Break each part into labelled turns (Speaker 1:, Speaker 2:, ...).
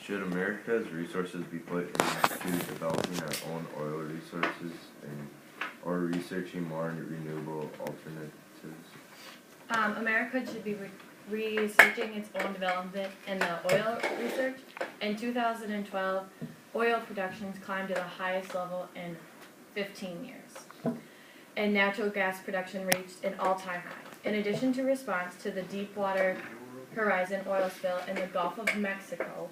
Speaker 1: Should America's resources be put into developing our own oil resources or researching more renewable alternatives?
Speaker 2: America should be researching its own development in the oil research. In 2012, oil productions climbed to the highest level in 15 years, and natural gas production reached an all-time high. In addition to response to the Deepwater Horizon oil spill in the Gulf of Mexico,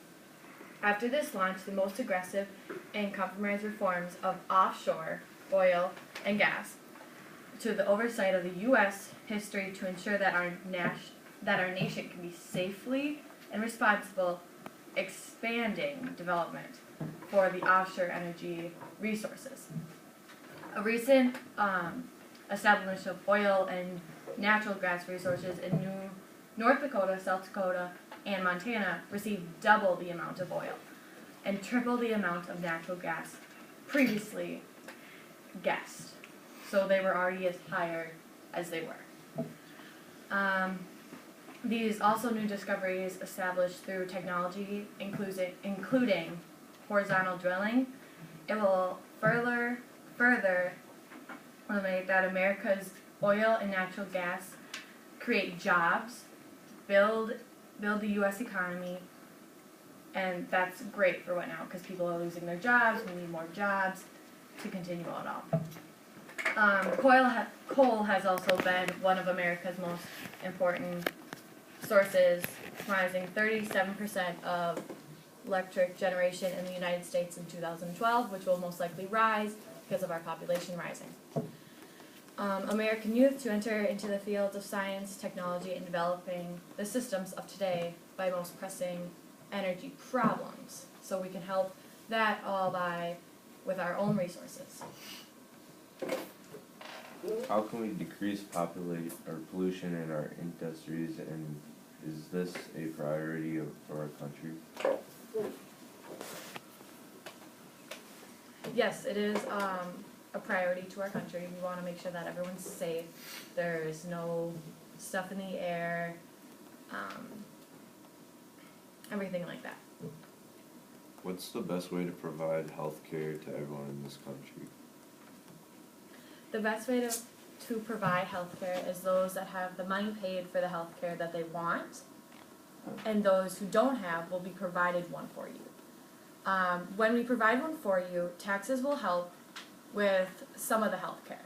Speaker 2: after this launch, the most aggressive and compromised reforms of offshore oil and gas to the oversight of the U.S. history to ensure that our nation can be safely and responsible expanding development for the offshore energy resources. A recent establishment of oil and natural gas resources in North Dakota, South Dakota, and Montana received double the amount of oil and triple the amount of natural gas previously guessed. So they were already as higher as they were. These also new discoveries established through technology, including horizontal drilling. It will further eliminate that America's oil and natural gas create jobs, build the U.S. economy, and that's great for what now? Because people are losing their jobs. We need more jobs to continue on coal has also been one of America's most important sources, comprising 37% of electric generation in the United States in 2012, which will most likely rise because of our population rising. American youth to enter into the fields of science, technology, and developing the systems of today by most pressing energy problems. So we can help that all with our own resources.
Speaker 1: How can we decrease pollution in our industries, and is this a priority for our country?
Speaker 2: Yes, it is a priority to our country. We want to make sure that everyone's safe. There's no stuff in the air, everything like that.
Speaker 1: What's the best way to provide health care to everyone in this country?
Speaker 2: The best way to provide health care is those that have the money paid for the health care that they want, and those who don't have will be provided one for you. When we provide one for you, taxes will help with some of the health care,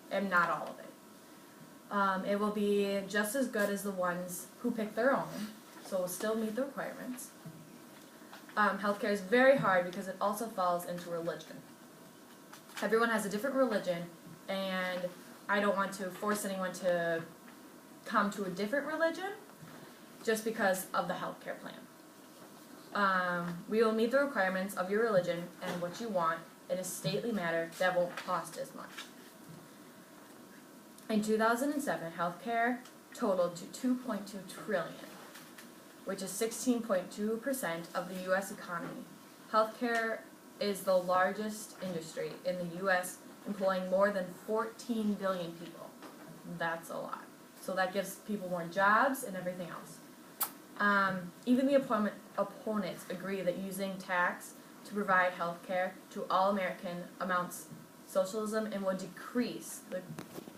Speaker 2: and not all of it. It will be just as good as the ones who pick their own, so it will still meet the requirements. Healthcare is very hard because it also falls into religion. Everyone has a different religion, and I don't want to force anyone to come to a different religion just because of the healthcare plan. We will meet the requirements of your religion and what you want in a stately manner that won't cost as much. In 2007, healthcare totaled to $2.2 trillion, which is 16.2% of the U.S. economy. Healthcare is the largest industry in the U.S., employing more than 14 billion people. That's a lot. So that gives people more jobs and everything else. Even the opponents agree that using tax to provide health care to all American amounts socialism and would decrease the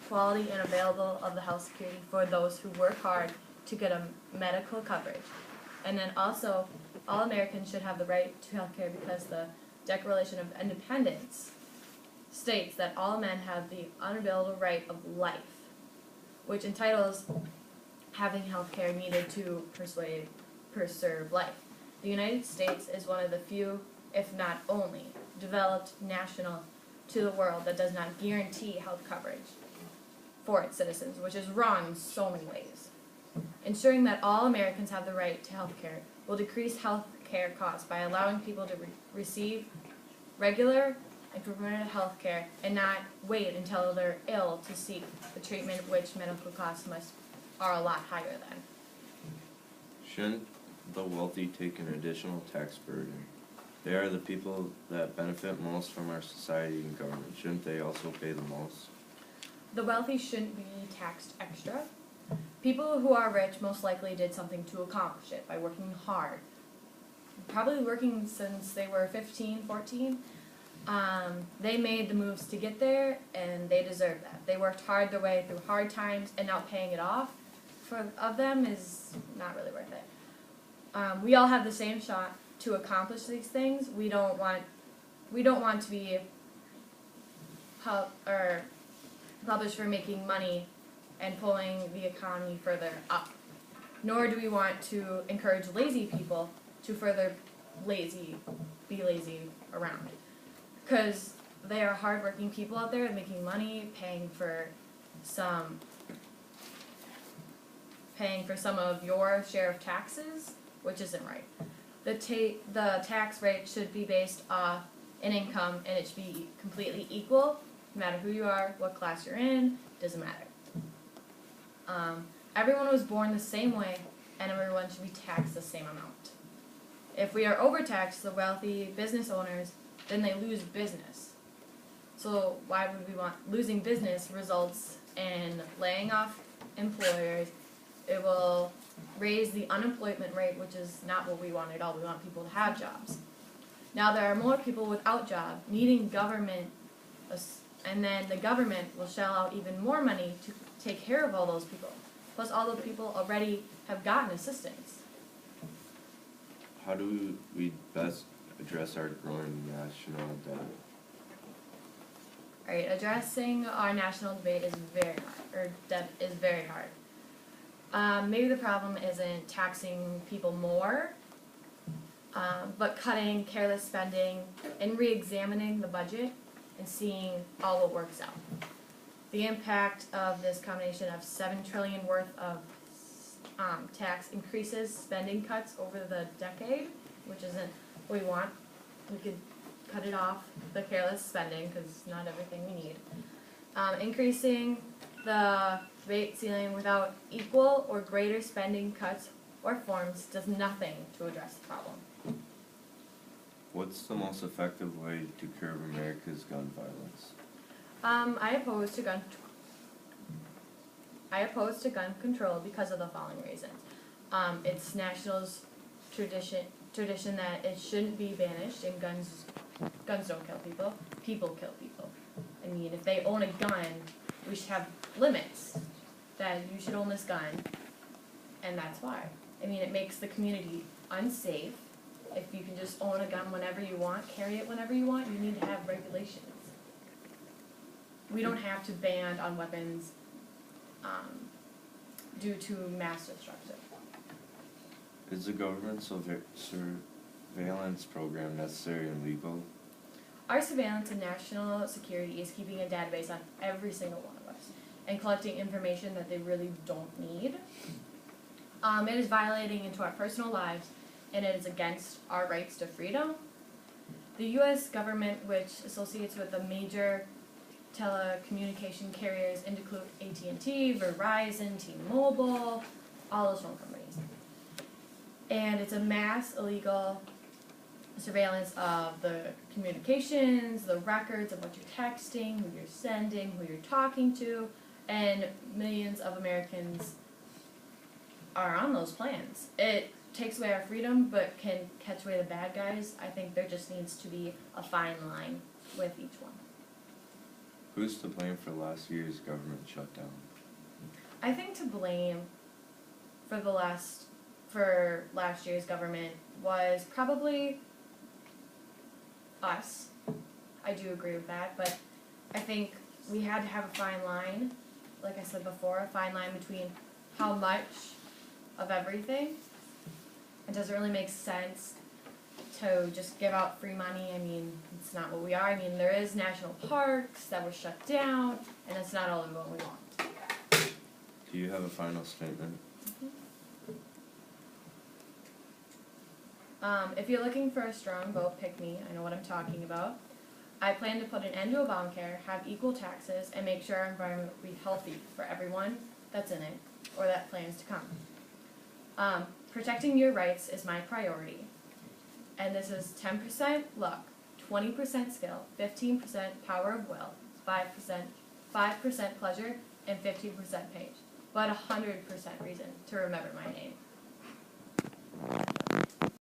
Speaker 2: quality and available of the health security for those who work hard to get a medical coverage. And then also, all Americans should have the right to health care because the Declaration of Independence states that all men have the unalienable right of life, which entitles having health care needed to preserve life. The United States is one of the few, if not only, developed national to the world that does not guarantee health coverage for its citizens, which is wrong in so many ways. Ensuring that all Americans have the right to health care will decrease health care costs by allowing people to receive regular and preventative health care and not wait until they're ill to seek the treatment, which medical costs are a lot higher than.
Speaker 1: Shouldn't the wealthy take an additional tax burden? They are the people that benefit most from our society and government. Shouldn't they also pay the most?
Speaker 2: The wealthy shouldn't be taxed extra. People who are rich most likely did something to accomplish it by working hard. probably working since they were 15, 14. They made the moves to get there, and they deserve that. They worked hard their way through hard times, and now paying it off of them is not really worth it. We all have the same shot to accomplish these things. We don't want to be published for making money and pulling the economy further up. Nor do we want to encourage lazy people to further be lazy around. Because they are hardworking people out there making money, paying for some of your share of taxes, which isn't right. The tax rate should be based off an income, and it should be completely equal, no matter who you are, what class you're in, doesn't matter. Everyone was born the same way, and everyone should be taxed the same amount. If we are overtaxed, the wealthy business owners, then they lose business. So why would we want losing business results in laying off employers? It will raise the unemployment rate, which is not what we want at all. We want people to have jobs. Now there are more people without job needing government, and then the government will shell out even more money to take care of all those people. Plus all those people already have gotten assistance.
Speaker 1: How do we best address our growing national debt?
Speaker 2: Alright, addressing our national debate is very hard. Maybe the problem isn't taxing people more, but cutting careless spending and re-examining the budget and seeing all what works out. The impact of this combination of $7 trillion worth of tax increases, spending cuts over the decade, which isn't what we want. We could cut it off, the careless spending, because not everything we need. Increasing the rate ceiling without equal or greater spending cuts or forms does nothing to address the problem.
Speaker 1: What's the most effective way to curb America's gun violence?
Speaker 2: I oppose to gun control because of the following reasons. It's national's tradition that it shouldn't be banished, and guns don't kill people. People kill people. I mean, if they own a gun, we should have limits that you should own this gun, and that's why. I mean, it makes the community unsafe. If you can just own a gun whenever you want, carry it whenever you want, you need to have regulations. We don't have to ban on weapons due to mass destruction.
Speaker 1: Is the government surveillance program necessary and legal?
Speaker 2: Our surveillance and national security is keeping a database on every single one of us and collecting information that they really don't need. It is violating into our personal lives, and it is against our rights to freedom. The U.S. government, which associates with the major telecommunication carriers, include AT&T, Verizon, T-Mobile, all those phone companies. And it's a mass illegal surveillance of the communications, the records of what you're texting, who you're sending, who you're talking to, and millions of Americans are on those plans. It takes away our freedom, but can catch away the bad guys. I think there just needs to be a fine line with each one.
Speaker 1: Who's to blame for last year's government shutdown?
Speaker 2: I think to blame for last year's government was probably us. I do agree with that, but I think we had to have a fine line, like I said before, a fine line between how much of everything. It doesn't really make sense to just give out free money. I mean, it's not what we are. I mean, there is national parks that were shut down, and that's not all what we want.
Speaker 1: Do you have a final statement?
Speaker 2: If you're looking for a strong vote, pick me. I know what I'm talking about. I plan to put an end to Obamacare, have equal taxes, and make sure our environment will be healthy for everyone that's in it, or that plans to come. Protecting your rights is my priority. And this is 10% luck, 20% skill, 15% power of will, 5% pleasure, and 15% page. But 100% reason to remember my name.